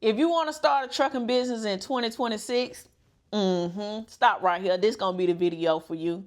If you want to start a trucking business in 2026, stop right here. This is going to be the video for you.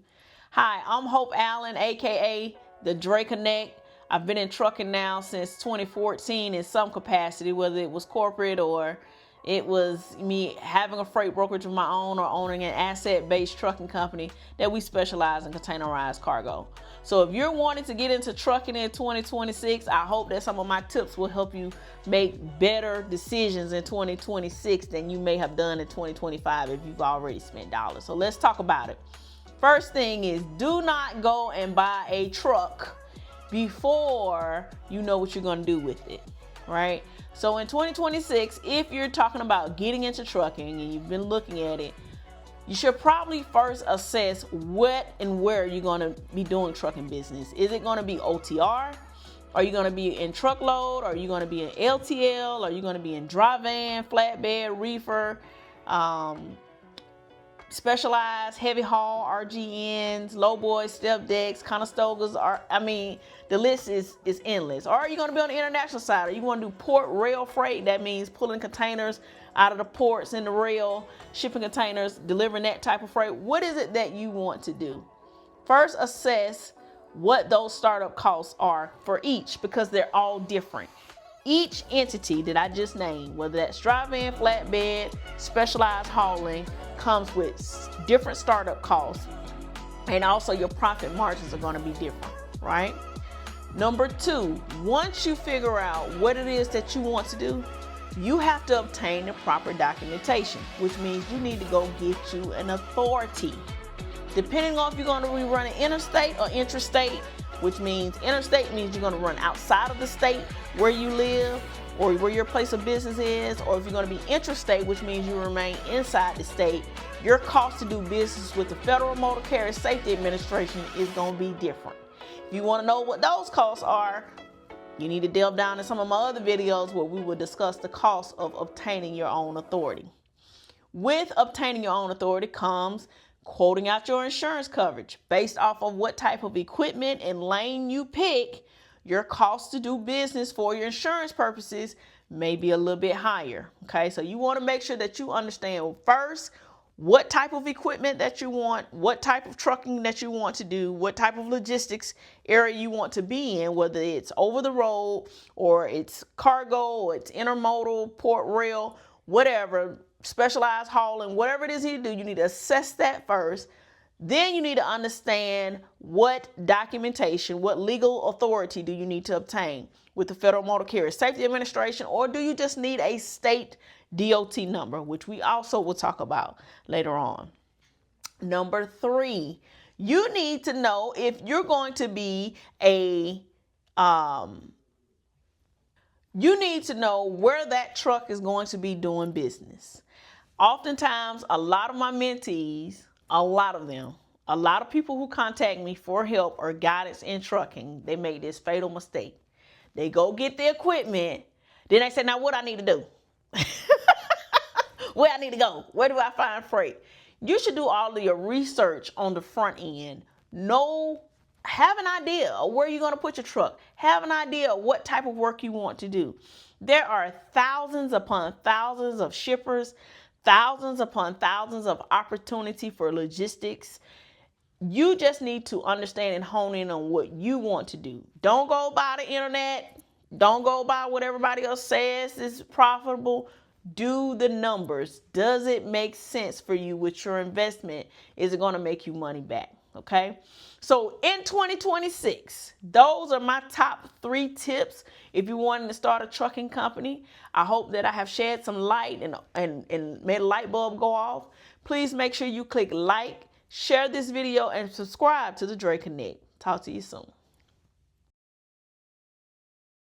Hi, I'm Hope Allen, aka the Dray Connect. I've been in trucking now since 2014 in some capacity, whether it was corporate or it was me having a freight brokerage of my own or owning an asset-based trucking company that we specialize in containerized cargo. So if you're wanting to get into trucking in 2026, I hope that some of my tips will help you make better decisions in 2026 than you may have done in 2025 if you've already spent dollars. So let's talk about it. First thing is, do not go and buy a truck before you know what you're going to do with it, right? So in 2026, if you're talking about getting into trucking and you've been looking at it, you should probably first assess what and where you're going to be doing trucking business. Is it going to be OTR? Are you going to be in truckload? Are you going to be in LTL? Are you going to be in dry van, flatbed, reefer, specialized heavy haul, RGNs, low boys, step decks, Conestogas? The list is endless. Or are you going to be on the international side? Are you going to do port rail freight? That means pulling containers out of the ports in the rail, shipping containers, delivering that type of freight. What is it that you want to do? First, assess what those startup costs are for each, because they're all different. Each entity that I just named, whether that's dry van, flatbed, specialized hauling, comes with different startup costs, and also your profit margins are going to be different, right? Number two, once you figure out what it is that you want to do, you have to obtain the proper documentation, which means you need to go get you an authority. Depending on if you're going to be running interstate or intrastate, which means interstate means you're going to run outside of the state where you live or where your place of business is, or if you're going to be intrastate, which means you remain inside the state, your cost to do business with the Federal Motor Carrier Safety Administration is going to be different. If you want to know what those costs are, you need to delve down in some of my other videos where we will discuss the cost of obtaining your own authority. With obtaining your own authority comes quoting out your insurance coverage. Based off of what type of equipment and lane you pick, your cost to do business for your insurance purposes may be a little bit higher. Okay, so you want to make sure that you understand first what type of equipment that you want, what type of trucking that you want to do, what type of logistics area you want to be in, whether it's over the road or it's cargo or it's intermodal, port rail, whatever, specialized hauling, whatever it is you do, you need to assess that first. Then you need to understand what documentation, what legal authority do you need to obtain with the Federal Motor Carrier Safety Administration, or do you just need a state DOT number, which we also will talk about later on. Number three, you need to know if you're going to be you need to know where that truck is going to be doing business. Oftentimes, a lot of my mentees, a lot of people who contact me for help or guidance in trucking, they make this fatal mistake. They go get the equipment, then they say, now what I need to do? Where I need to go? Where do I find freight? You should do all of your research on the front end. Have an idea of where you're going to put your truck. Have an idea of what type of work you want to do. There are thousands upon thousands of shippers, thousands upon thousands of opportunity for logistics. You just need to understand and hone in on what you want to do. Don't go by the internet. Don't go by what everybody else says is profitable. Do the numbers. Does it make sense for you with your investment? Is it going to make you money back? Okay. So in 2026, those are my top 3 tips if you're wanting to start a trucking company. I hope that I have shed some light and made a light bulb go off. Please make sure you click like, share this video, and subscribe to the Dray Connect. Talk to you soon.